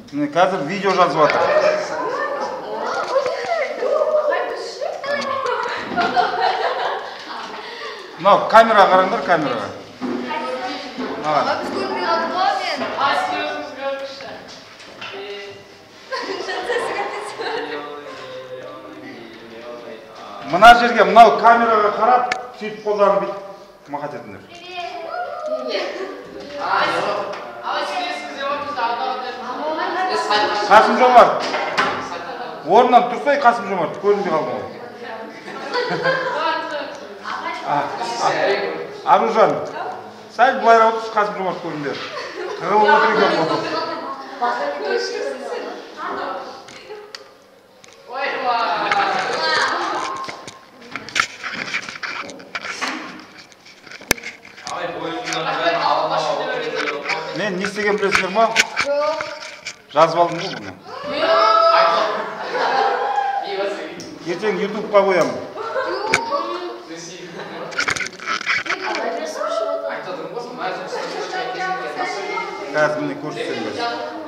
Қазір видео жазып жатыр. Мынау камераға қараңдар, камераға. Biz görmüyor olduk o men. Açıyorsunuz görmüşler. Мына жерге мынау камераға қарап, сөйтіп қолдарың бүйтіп махат етіңдер. Қасым Жомарт. Орнынан тұрсай, Қасым Жомарт. Көрінбей қалдың ғой. Аружан. Сәл былайра отыршы, Қасым Жомарт көрінбей. Қығылып отыр екен бұл. Мен не істеген білесіңдер ма? Жоқ. Жазып алдым ғой бұны. Ертең ютубқа қоямын. Қазір міне көрсетсем.